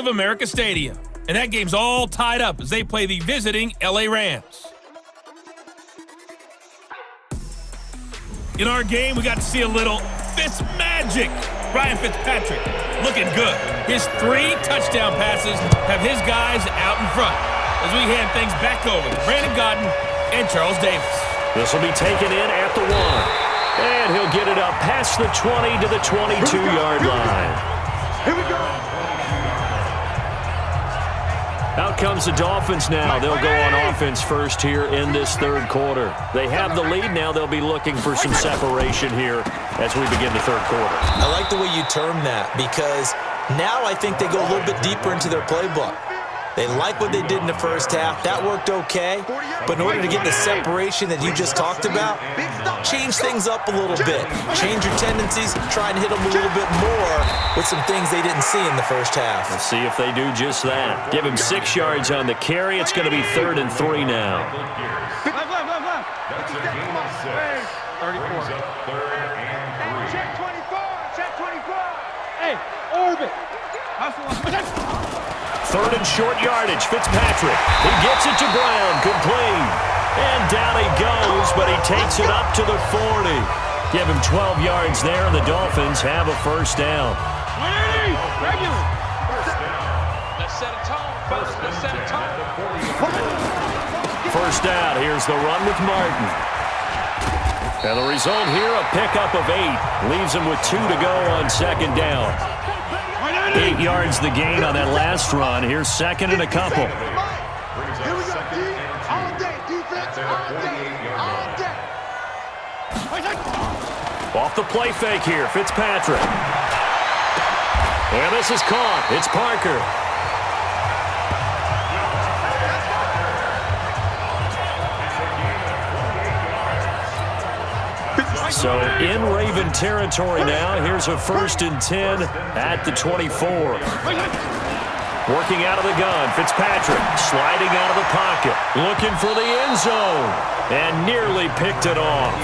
of America Stadium. And that game's all tied up as they play the visiting LA Rams. In our game, we got to see a little Fitz magic. Ryan Fitzpatrick looking good. His 3 touchdown passes have his guys out in front as we hand things back over to Brandon Gaudin and Charles Davis. This will be taken in at the 1. And he'll get it up past the 20 to the 22-yard line. Here we go. Out comes the Dolphins now. They'll go on offense first here in this third quarter. They have the lead now. They'll be looking for some separation here as we begin the third quarter. I like the way you term that because now I think they go a little bit deeper into their playbook. They like what they did in the first half. That worked okay. But in order to get the separation that you just talked about, change things up a little bit. Change your tendencies. Try and hit them a little bit more with some things they didn't see in the first half. Let's see if they do just that. Give him 6 yards on the carry. It's going to be 3rd and 3 now. That's a gain of 6. 34. Check 24. Check 24. Hey, orbit. Hustle. 3rd and short yardage. Fitzpatrick. He gets it to Brown. Complete. And down he goes, but he takes it up to the 40. Give him 12 yards there, and the Dolphins have a first down. 180. Regular. Let's set a tone, folks. Let's set a tone. First down. Here's the run with Martin. And the result here, a pickup of 8. Leaves him with 2 to go on second down. 8 yards the gain on that last run. Here's 2nd and a couple. Here we go, D. All day, defense. All day. All day. Off the play fake here, Fitzpatrick. And this is caught. It's Parker. So in Raven territory now. Here's a 1st and 10 at the 24. Working out of the gun, Fitzpatrick sliding out of the pocket, looking for the end zone, and nearly picked it off.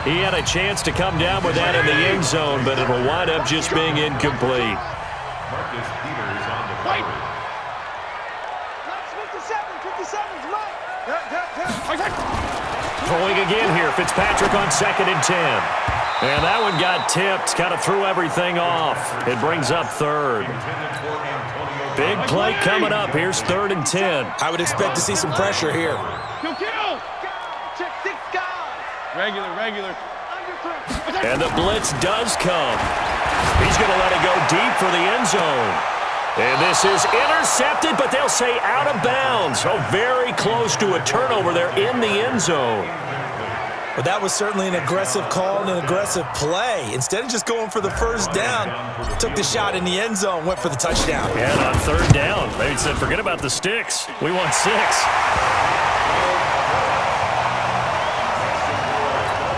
He had a chance to come down with that in the end zone, but it'll wind up just being incomplete. Marcus Peters on the play. 57's Mike. Throwing again here, Fitzpatrick on 2nd and 10. And that one got tipped, kind of threw everything off. It brings up 3rd. Big play coming up. Here's 3rd and 10. I would expect to see some pressure here. Kill. Check 6 guys. Regular. And the blitz does come. He's going to let it go deep for the end zone. And this is intercepted, but they'll say out of bounds. Oh, very close to a turnover there in the end zone. But that was certainly an aggressive call and an aggressive play. Instead of just going for the first down, took the shot in the end zone, went for the touchdown. And on 3rd down, they said, forget about the sticks. We want 6.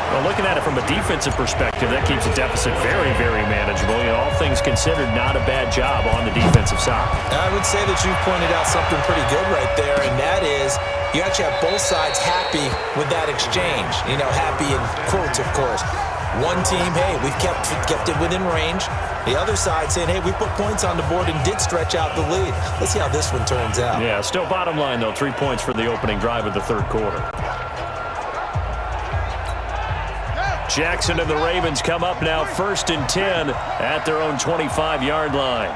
Well, looking at it from a defensive perspective, that keeps the deficit very, very manageable. You know, all things considered, not a bad job on the defensive side. I would say that you pointed out something pretty good right there, and that is you actually have both sides happy with that exchange. You know, happy in quotes, of course. One team, hey, we've kept it within range. The other side saying, hey, we put points on the board and did stretch out the lead. Let's see how this one turns out. Yeah, still bottom line, though, 3 points for the opening drive of the third quarter. Jackson and the Ravens come up now 1st and 10 at their own 25-yard line.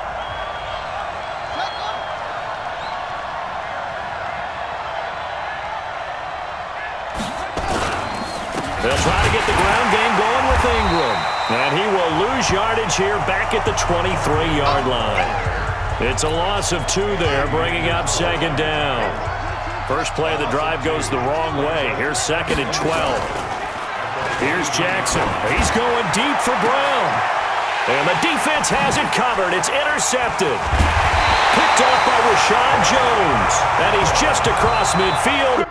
They'll try to get the ground game going with Ingram. And he will lose yardage here back at the 23-yard line. It's a loss of 2 there, bringing up 2nd down. First play of the drive goes the wrong way. Here's 2nd and 12. Here's Jackson. He's going deep for Brown. And the defense has it covered. It's intercepted. Picked off by Rashad Jones. And he's just across midfield.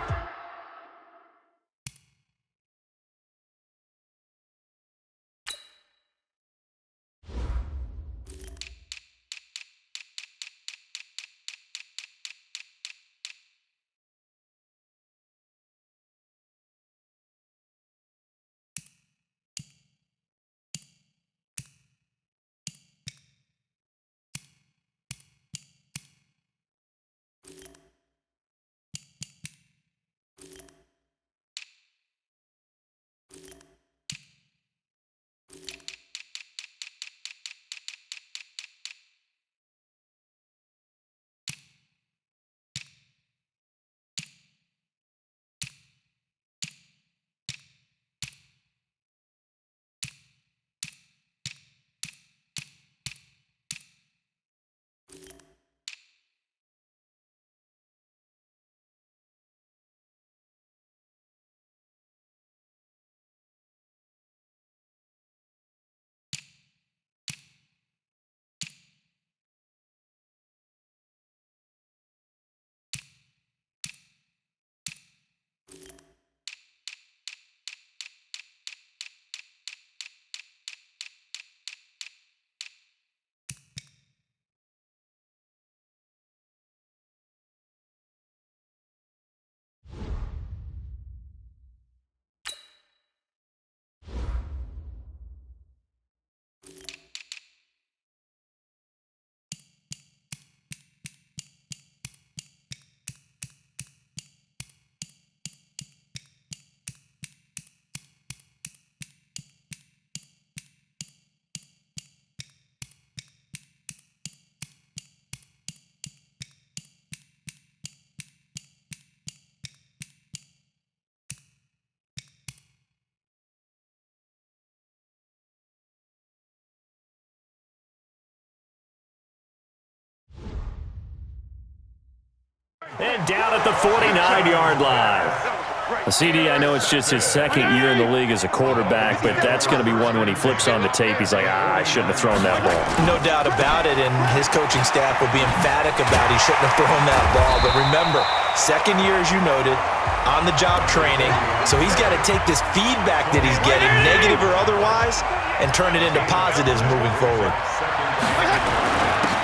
And down at the 49-yard line. CD, I know it's just his second year in the league as a quarterback, but that's going to be one when he flips on the tape, he's like, I shouldn't have thrown that ball. No doubt about it, and his coaching staff will be emphatic about he shouldn't have thrown that ball. But remember, second year, as you noted, on-the-job training, so he's got to take this feedback that he's getting, negative or otherwise, and turn it into positives moving forward.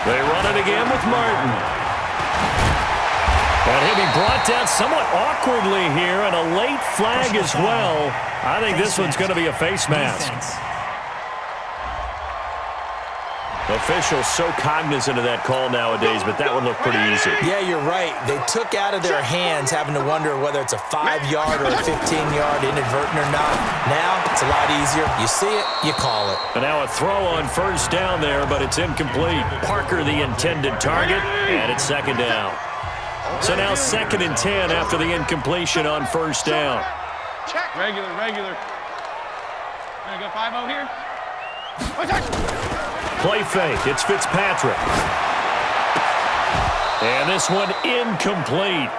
They run it again with Martin. And he'll be brought down somewhat awkwardly here, and a late flag as well. I think this one's going to be a face mask. Officials so cognizant of that call nowadays, but that one looked pretty easy. Yeah, you're right. They took out of their hands having to wonder whether it's a 5-yard or a 15-yard, inadvertent or not. Now, it's a lot easier. You see it, you call it. And now a throw on first down there, but it's incomplete. Parker the intended target, and it's second down. So now 2nd and 10 after the incompletion on first down. Check. Regular. Gonna go 5-0 here. Play fake. It's Fitzpatrick. And this one incomplete.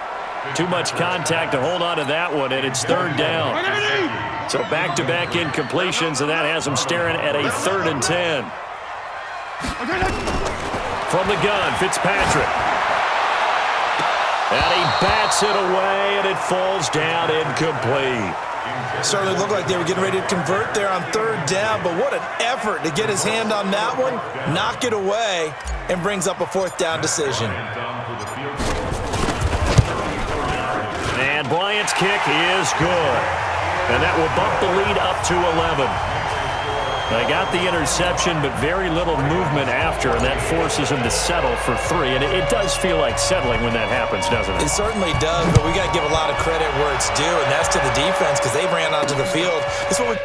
Too much contact to hold on to that one, and it's 3rd down. So back-to-back incompletions, and that has them staring at a 3rd and 10. From the gun, Fitzpatrick. And he bats it away, and it falls down incomplete. Certainly looked like they were getting ready to convert there on 3rd down, but what an effort to get his hand on that one, knock it away, and brings up a 4th down decision. And Bryant's kick is good. And that will bump the lead up to 11. They got the interception, but very little movement after, and that forces them to settle for 3. And it does feel like settling when that happens, doesn't it? It certainly does, but we got to give a lot of credit where it's due, and that's to the defense because they ran onto the field. This is what we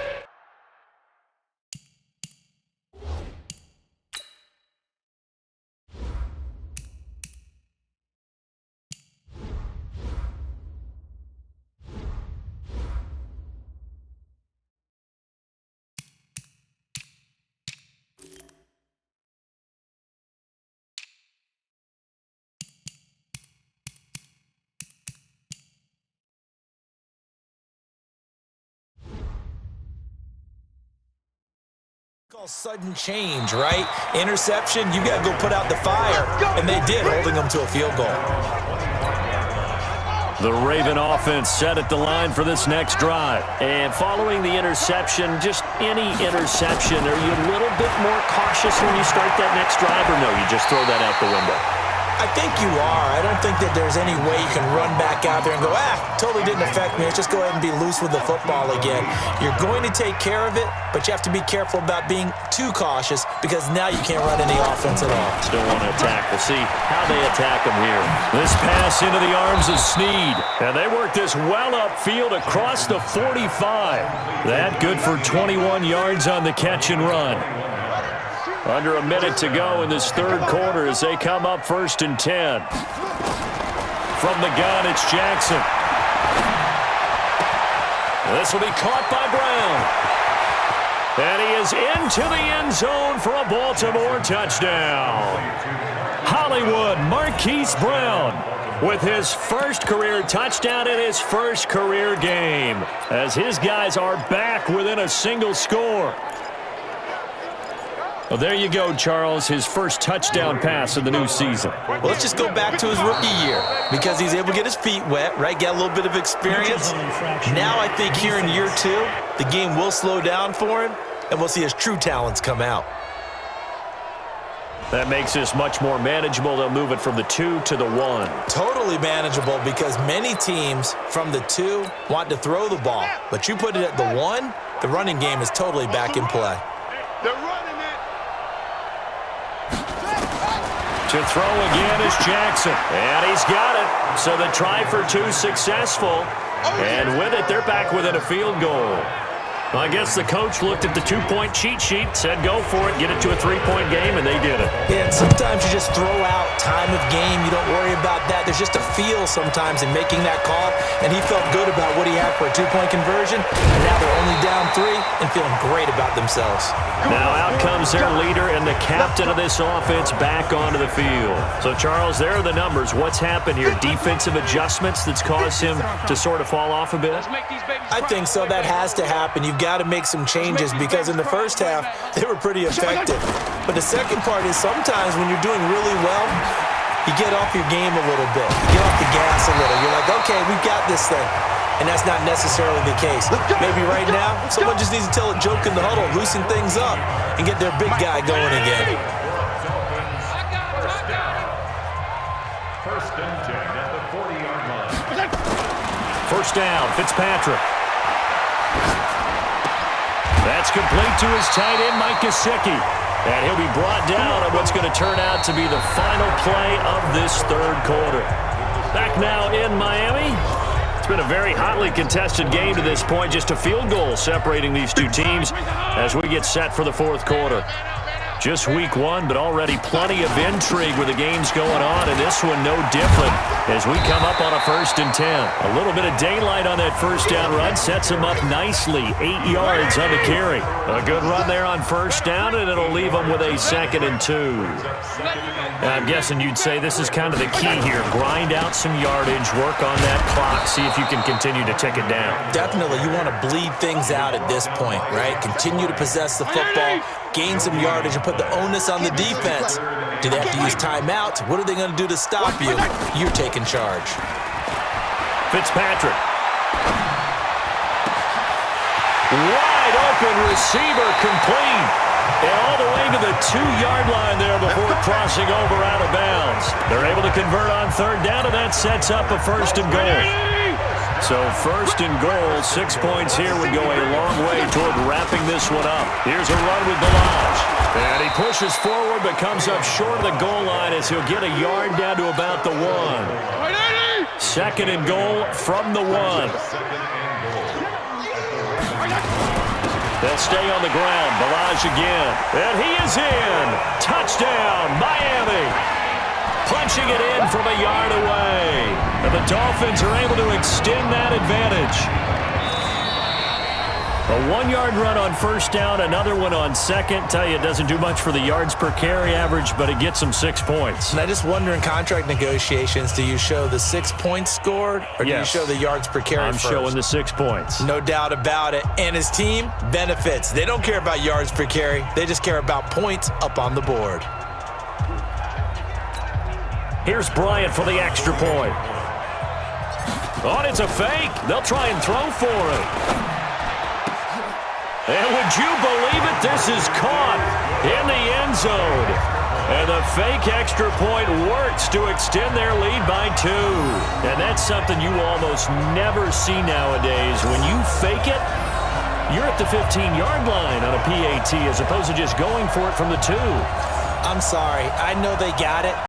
call sudden change, right? Interception, you got to go put out the fire, and they did, holding them to a field goal. The Raven offense set at the line for this next drive. And following the interception, just any interception, are you a little bit more cautious when you start that next drive, or no, you just throw that out the window? I think you are. I don't think that there's any way you can run back out there and go, totally didn't affect me. Let's just go ahead and be loose with the football again. You're going to take care of it, but you have to be careful about being too cautious because now you can't run any offense at all. Still want to attack. We'll see how they attack them here. This pass into the arms of Snead. And they work this well upfield across the 45. That good for 21 yards on the catch and run. Under a minute to go in this 3rd quarter as they come up 1st and 10. From the gun, it's Jackson. This will be caught by Brown. And he is into the end zone for a Baltimore touchdown. Hollywood Marquise Brown with his first career touchdown in his first career game as his guys are back within a single score. Well, there you go, Charles, his first touchdown pass of the new season. Well, let's just go back to his rookie year because he's able to get his feet wet, right? Get a little bit of experience. Now I think here in year 2, the game will slow down for him, and we'll see his true talents come out. That makes this much more manageable. They'll move it from the 2 to the 1. Totally manageable because many teams from the 2 want to throw the ball. But you put it at the 1, the running game is totally back in play. They're running it. To throw again is Jackson. And he's got it. So the try for 2 successful. And with it, they're back within a field goal. Well, I guess the coach looked at the two-point cheat sheet, said go for it, get it to a three-point game, and they did it. Yeah, and sometimes you just throw out time of game. You don't worry about that. There's just a feel sometimes in making that call, and he felt good about what he had for a two-point conversion, and now they're only down 3 and feeling great about themselves. Now out comes their leader and the captain of this offense back onto the field. So, Charles, there are the numbers. What's happened here? Defensive adjustments that's caused him to sort of fall off a bit? I think so. That has to happen. You've got to make some changes because in the first half, they were pretty effective. But the second part is sometimes when you're doing really well, you get off your game a little bit. You get off the gas a little. You're like, okay, we've got this thing. And that's not necessarily the case. Maybe right now, someone just needs to tell a joke in the huddle, loosen things up, and get their big guy going again. First and 10 at the 40-yard line. First down, Fitzpatrick. That's complete to his tight end, Mike Gesicki. And he'll be brought down on what's going to turn out to be the final play of this third quarter. Back now in Miami. It's been a very hotly contested game to this point. Just a field goal separating these two teams as we get set for the fourth quarter. Just week 1, but already plenty of intrigue with the games going on, and this one no different as we come up on a 1st and 10. A little bit of daylight on that first down run sets him up nicely. 8 yards on the carry. A good run there on first down, and it'll leave him with a 2nd and 2. And I'm guessing you'd say this is kind of the key here. Grind out some yardage, work on that clock, see if you can continue to tick it down. Definitely, you want to bleed things out at this point, right? Continue to possess the football, gain some yardage, and put the onus on the defense. Do they have to use timeouts? What are they going to do to stop you? You're taking charge. Fitzpatrick. Wide open receiver complete. And all the way to the 2-yard line there before crossing over out of bounds. They're able to convert on third down, and that sets up a 1st and goal. So 1st and goal, 6 points here would go a long way toward wrapping this one up. Here's a run with Ballage. And he pushes forward but comes up short of the goal line as he'll get a yard down to about the 1. 2nd and goal from the 1. They'll stay on the ground. Ballage again. And he is in. Touchdown, Miami. Punching it in from a yard away. And the Dolphins are able to extend that advantage. A 1-yard run on first down, another one on second. Tell you, it doesn't do much for the yards per carry average, but it gets them 6 points. And I just wonder in contract negotiations, do you show the 6 points scored or do you show the yards per carry first? I'm showing the 6 points. No doubt about it. And his team benefits. They don't care about yards per carry. They just care about points up on the board. Here's Bryant for the extra point. Oh, it's a fake. They'll try and throw for it. And would you believe it? This is caught in the end zone. And the fake extra point works to extend their lead by 2. And that's something you almost never see nowadays. When you fake it, you're at the 15-yard line on a PAT as opposed to just going for it from the 2. I'm sorry. I know they got it.